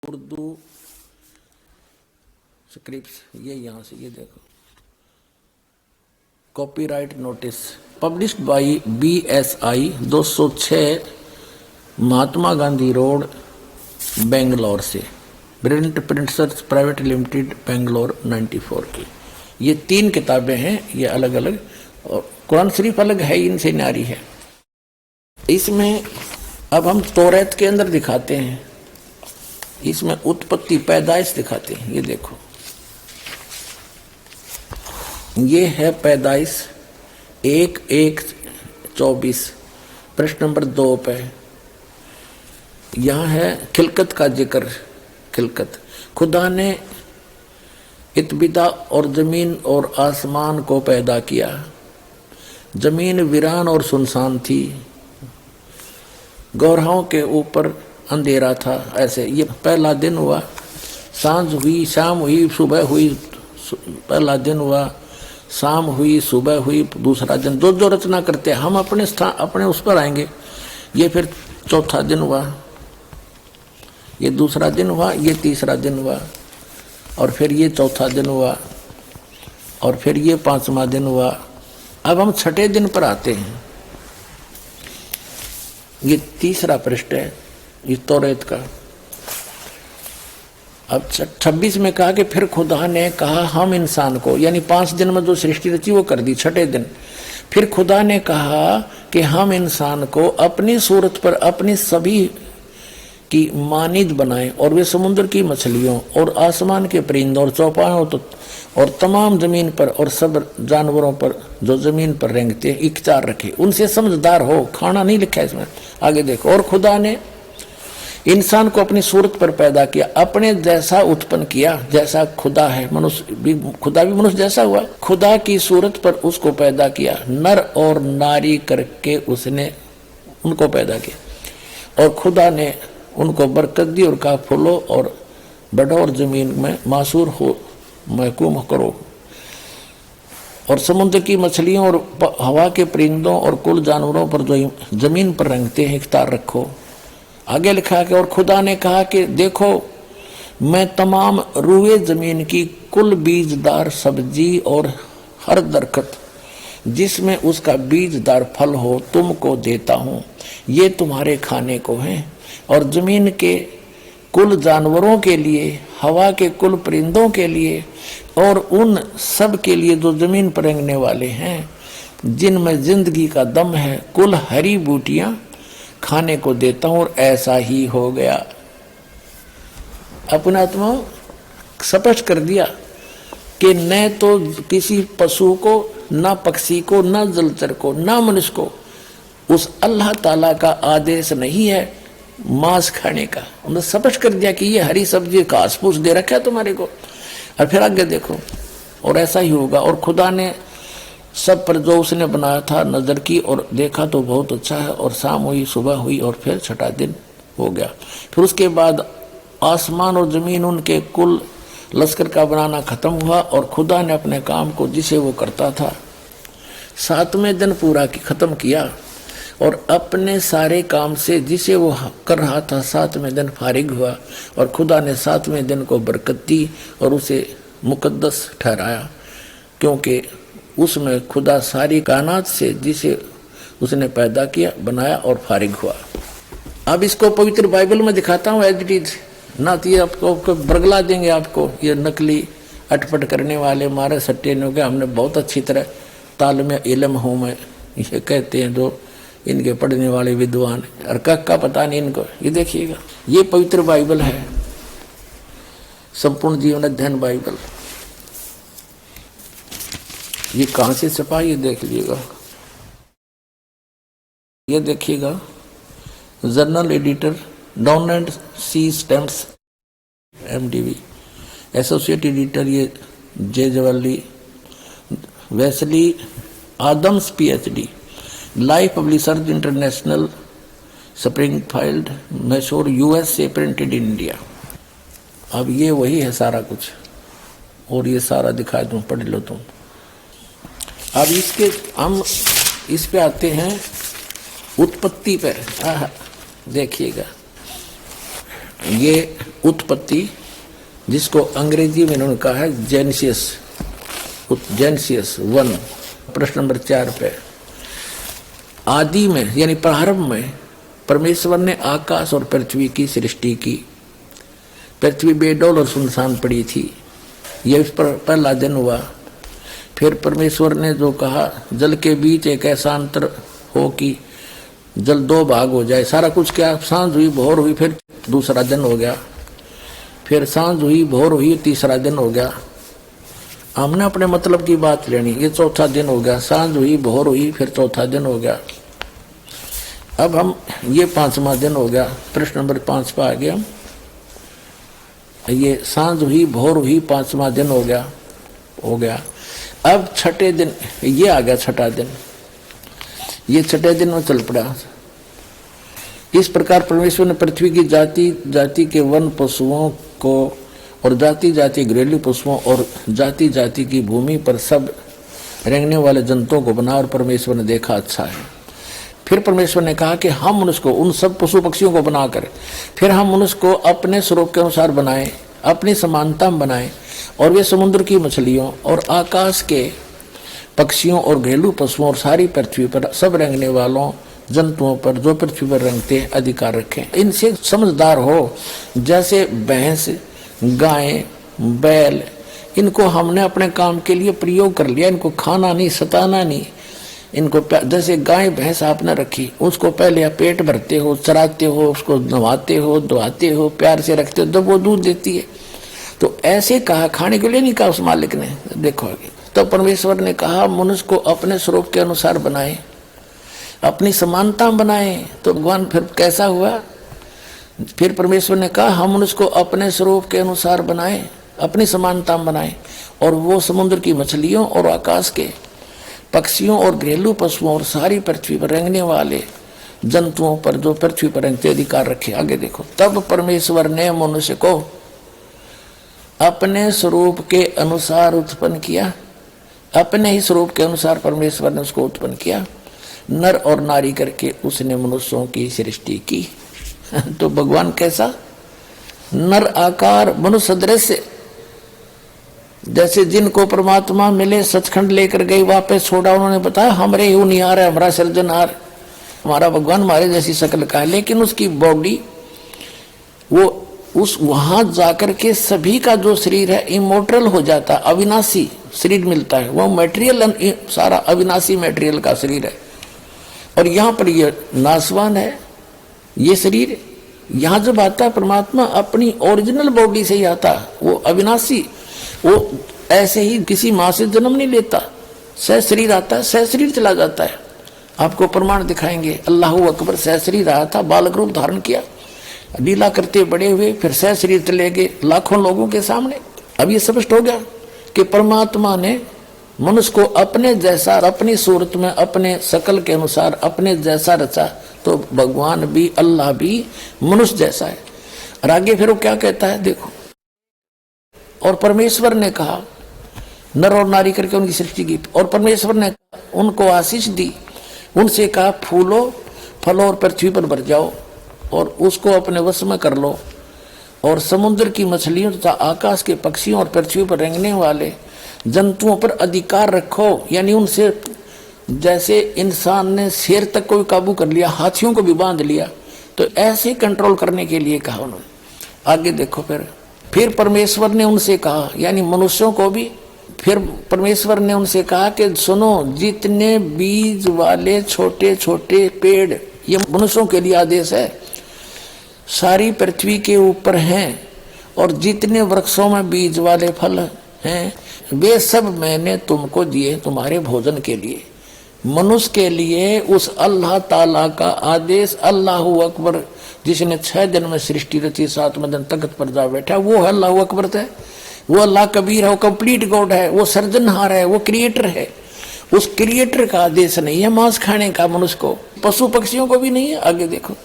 Urdu scripts, ये यहाँ से, ये देखो, copyright notice published by BSI 206 Mahatma Gandhi road Bangalore से, प्रिंटर्स प्राइवेट लिमिटेड बेंगलोर 94 की। ये 3 किताबें हैं, ये अलग अलग, और कुरान शरीफ अलग है, इनसे न्यारी है। इसमें अब हम तौरात के अंदर दिखाते हैं, इसमें उत्पत्ति पैदाइश दिखाते हैं। ये देखो, ये है पैदाइश 1:1:24 प्रश्न नंबर 2 पे। यहाँ है खिलकत का जिक्र। खिलकत, खुदा ने इत्बिदा और जमीन और आसमान को पैदा किया। जमीन वीरान और सुनसान थी, गौरवों के ऊपर अंधेरा था। ऐसे ये पहला दिन हुआ, सांझ हुई, शाम हुई, सुबह हुई। पहला दिन हुआ, शाम हुई, सुबह हुई, दूसरा दिन। जो जो रचना करते हैं हम अपने स्थान, अपने उस पर आएंगे। ये फिर चौथा दिन हुआ, ये दूसरा दिन हुआ, ये तीसरा दिन हुआ, और फिर ये चौथा दिन हुआ, और फिर ये 5वां दिन हुआ। अब हम 6ठे दिन पर आते हैं। ये तीसरा पृष्ठ है, ये तौरात का। अब 26 में कहा कि फिर खुदा ने कहा हम इंसान को, यानी 5 दिन में जो सृष्टि रची वो कर दी। 6ठे दिन फिर खुदा ने कहा कि हम इंसान को अपनी सूरत पर अपनी सभी की मानिद बनाएं, और वे समुद्र की मछलियों और आसमान के परिंदों और चौपायों और तमाम जमीन पर और सब जानवरों पर जो जमीन पर रेंगते हैं इख्तियार रखे। उनसे समझदार हो। खाना नहीं लिखा है इसमें, आगे देखो। और खुदा ने इंसान को अपनी सूरत पर पैदा किया, अपने जैसा उत्पन्न किया, जैसा खुदा है। मनुष्य भी, खुदा भी मनुष्य जैसा हुआ। खुदा की सूरत पर उसको पैदा किया, नर और नारी करके उसने उनको पैदा किया। और खुदा ने उनको बरकत दी और कहा फूलो और बढ़ो और जमीन में मासूर हो, महकूम करो, और समुद्र की मछलियों और हवा के परिंदों और कुल जानवरों पर जो जमीन पर रेंगते हैं इख्तियार रखो। आगे लिखा है कि और खुदा ने कहा कि देखो मैं तमाम रूए जमीन की कुल बीजदार सब्जी और हर दरख्त जिसमें उसका बीजदार फल हो तुमको देता हूँ। ये तुम्हारे खाने को हैं, और जमीन के कुल जानवरों के लिए, हवा के कुल परिंदों के लिए, और उन सब के लिए जो जमीन पर रेंगने वाले हैं जिनमें जिंदगी का दम है, कुल हरी बूटियां खाने को देता हूं। और ऐसा ही हो गया। अपने आत्मा स्पष्ट कर दिया कि न तो किसी पशु को, न पक्षी को, न जलचर को, न मनुष्य को उस अल्लाह ताला का आदेश नहीं है मांस खाने का। उन्होंने स्पष्ट कर दिया कि ये हरी सब्जी घास फूस दे रखा है तुम्हारे को। और फिर आगे देखो, और ऐसा ही होगा। और खुदा ने सब पर जो उसने बनाया था नजर की और देखा तो बहुत अच्छा है। और शाम हुई, सुबह हुई, और फिर 6ठा दिन हो गया। फिर उसके बाद आसमान और जमीन उनके कुल लश्कर का बनाना खत्म हुआ। और खुदा ने अपने काम को जिसे वो करता था 7वें दिन पूरा खत्म किया, और अपने सारे काम से जिसे वो कर रहा था 7वें दिन फारिग हुआ। और खुदा ने 7वें दिन को बरकत दी और उसे मुकद्दस ठहराया, क्योंकि उसमें खुदा सारी कायनात से जिसे उसने पैदा किया, बनाया और फारिग हुआ। अब इसको पवित्र बाइबल में दिखाता हूँ एज इट इज, ना तो ये आपको बरगला देंगे आपको, ये नकली अटपट करने वाले मारे सट्टे ने हो गया। हमने बहुत अच्छी तरह तालमे इल्म हूँ मैं, ये कहते हैं जो इनके पढ़ने वाले विद्वान, और का पता नहीं इनको। ये देखिएगा, ये पवित्र बाइबल है, संपूर्ण जीवन अध्ययन बाइबल। ये कहाँ से छपा ये देख लीजिएगा। ये देखिएगा, journal editor down and C stamps MDV, associate editor ये जे जवाली, Wesley Adams PhD, life publishers international, Springfield, Missouri, USA, printed in India. अब ये वही है सारा कुछ, और ये सारा दिखा दूं, पढ़ लो तुम। अब इसके हम इस पे आते हैं उत्पत्ति पर। देखिएगा, ये उत्पत्ति, जिसको अंग्रेजी में इन्होंने कहा है जेनेसिस 1, प्रश्न नंबर 4 पे। आदि में यानी प्रारंभ में परमेश्वर ने आकाश और पृथ्वी की सृष्टि की। पृथ्वी बेडौल और सुनसान पड़ी थी, यह इस पर पहला दिन हुआ। फिर परमेश्वर ने जो कहा, जल के बीच एक ऐसा अंतर हो कि जल 2 भाग हो जाए। सारा कुछ क्या, सांझ हुई भोर हुई, फिर दूसरा दिन हो गया। फिर सांझ हुई भोर हुई, तीसरा दिन हो गया। हमने अपने मतलब की बात लेनी, ये चौथा दिन हो गया। सांझ हुई भोर हुई, फिर चौथा दिन हो गया। अब हम ये 5वां दिन हो गया, प्रश्न नंबर 5 पर आ गए हम। ये सांझ हुई भोर हुई, 5वां दिन हो गया। अब छठे दिन ये आ गया, छठा दिन। ये छठे दिन में चल पड़ा। इस प्रकार परमेश्वर ने पृथ्वी की जाति जाति के वन पशुओं को और जाति जाति घरेलू पशुओं और जाति जाति की भूमि पर सब रेंगने वाले जंतुओं को बना, और परमेश्वर ने देखा अच्छा है। फिर परमेश्वर ने कहा कि हम मनुष्य को, उन सब पशु पक्षियों को बनाकर, फिर हम मनुष्य को अपने स्वरूप के अनुसार बनाएं, अपनी समानता में बनाएं, और वे समुद्र की मछलियों और आकाश के पक्षियों और घरेलू पशुओं और सारी पृथ्वी पर सब रेंगने वालों जंतुओं पर जो पृथ्वी पर रेंगते अधिकार रखें। इनसे समझदार हो, जैसे भैंस, गाय, बैल, इनको हमने अपने काम के लिए प्रयोग कर लिया। इनको खाना नहीं, सताना नहीं। इनको जैसे गाय भैंस आपने रखी, उसको पहले आप पेट भरते हो, चराते हो, उसको नहवाते हो, धुआते हो, प्यार से रखते हो, जब वो दूध देती है। तो ऐसे कहा, खाने के लिए नहीं कहा उस मालिक ने। देखो आगे, तो परमेश्वर ने कहा मनुष्य को अपने स्वरूप के अनुसार बनाए, अपनी समानता बनाए। तो भगवान फिर कैसा हुआ? फिर परमेश्वर ने कहा हम मनुष्य को अपने स्वरूप के अनुसार बनाए, अपनी समानता बनाए, और वो समुद्र की मछलियों और आकाश के पक्षियों और घरेलू पशुओं और सारी पृथ्वी पर रेंगने वाले जंतुओं पर जो पृथ्वी पर रेंगते अधिकार रखे। आगे देखो, तब परमेश्वर ने मनुष्य को अपने स्वरूप के अनुसार उत्पन्न किया। अपने ही स्वरूप के अनुसार परमेश्वर ने उसको उत्पन्न किया, नर और नारी करके उसने मनुष्यों की सृष्टि की। तो भगवान कैसा? नर आकार, मनुष्य सदृश। जैसे जिनको परमात्मा मिले, सचखंड लेकर गए, वापस छोड़ा, उन्होंने बताया हमरे ही निहार है, हमारा सृजनहार, हमारा भगवान हमारे जैसी शक्ल का है। लेकिन उसकी बॉडी वो उस वहां जाकर के सभी का जो शरीर है इमोर्टल हो जाता, अविनाशी शरीर मिलता है। वो मटेरियल सारा अविनाशी मटेरियल का शरीर है, और यहाँ पर ये नासवान है ये शरीर। यहाँ जब आता है परमात्मा अपनी ओरिजिनल बॉडी से ही आता, वो अविनाशी, वो ऐसे ही किसी माँ से जन्म नहीं लेता, सह शरीर आता है, सह शरीर चला जाता है। आपको प्रमाण दिखाएंगे, अल्लाह अकबर सह शरीर आया था, बालक रूप धारण किया, लीला करते बड़े हुए, फिर सह शरीर चले गए लाखों लोगों के सामने। अब ये स्पष्ट हो गया कि परमात्मा ने मनुष्य को अपने जैसा, अपनी सूरत में, अपने शकल के अनुसार अपने जैसा रचा। तो भगवान भी, अल्लाह भी मनुष्य जैसा है। और आगे फिर वो क्या कहता है देखो, और परमेश्वर ने कहा नर और नारी करके उनकी सृष्टि की, और परमेश्वर ने उनको आशीष दी, उनसे कहा फूलो फलो और पृथ्वी पर भर जाओ और उसको अपने वश में कर लो, और समुद्र की मछलियों तथा आकाश के पक्षियों और पृथ्वी पर रेंगने वाले जंतुओं पर अधिकार रखो। यानी उनसे जैसे इंसान ने शेर तक को भी काबू कर लिया, हाथियों को भी बांध लिया, तो ऐसे कंट्रोल करने के लिए कहा उन्होंने। आगे देखो, फिर परमेश्वर ने उनसे कहा, यानी मनुष्यों को भी, फिर परमेश्वर ने उनसे कहा कि सुनो, जितने बीज वाले छोटे छोटे पेड़, ये मनुष्यों के लिए आदेश है, सारी पृथ्वी के ऊपर हैं, और जितने वृक्षों में बीज वाले फल हैं वे सब मैंने तुमको दिए तुम्हारे भोजन के लिए। मनुष्य के लिए उस अल्लाह ताला का आदेश, अल्लाह अकबर, जिसने 6 दिन में सृष्टि रची, 7वें दिन तख्त पर जा बैठा, वो है अल्लाह अकबर है, वो अल्लाह कबीर है, वो कंप्लीट गॉड है, वो सर्जनहार है, वो क्रिएटर है। उस क्रिएटर का आदेश नहीं है मांस खाने का मनुष्य को, पशु पक्षियों को भी नहीं है। आगे देखो,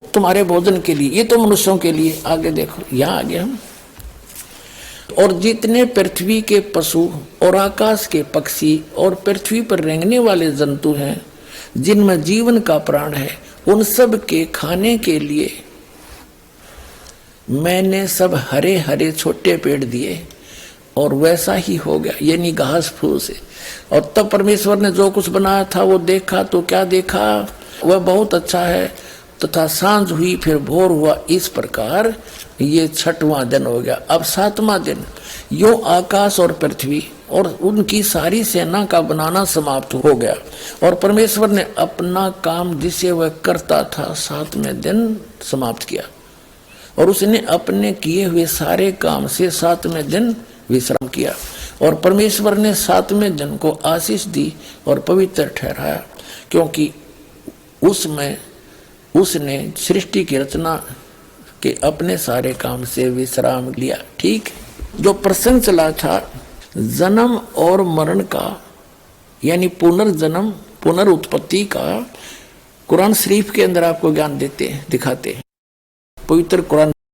तुम्हारे भोजन के लिए, ये तो मनुष्यों के लिए। आगे देखो, यहाँ आगे हम, और जितने पृथ्वी के पशु और आकाश के पक्षी और पृथ्वी पर रेंगने वाले जंतु हैं, जिनमें जीवन का प्राण है, उन सब के खाने के लिए मैंने सब हरे हरे छोटे पेड़ दिए और वैसा ही हो गया, यानी घास फूस है। और तब परमेश्वर ने जो कुछ बनाया था वो देखा तो क्या देखा, वह बहुत अच्छा है। तथा सांझ हुई फिर भोर हुआ, इस प्रकार ये 6वां दिन हो गया। अब 7वां दिन यो आकाश और पृथ्वी और उनकी सारी सेना का बनाना समाप्त हो गया। और परमेश्वर ने अपना काम जिसे वह करता था 7वें दिन समाप्त किया। और उसने अपने किए हुए सारे काम से 7वें दिन विश्राम किया। और परमेश्वर ने 7वें दिन को आशीष दी और पवित्र ठहराया, क्योंकि उसमें उसने सृष्टि की रचना के अपने सारे काम से विश्राम लिया। ठीक, जो प्रसंग चला था जन्म और मरण का, यानी पुनर्जन्म पुनरुत्पत्ति का, कुरान शरीफ के अंदर आपको ज्ञान देते दिखाते। पवित्र कुरान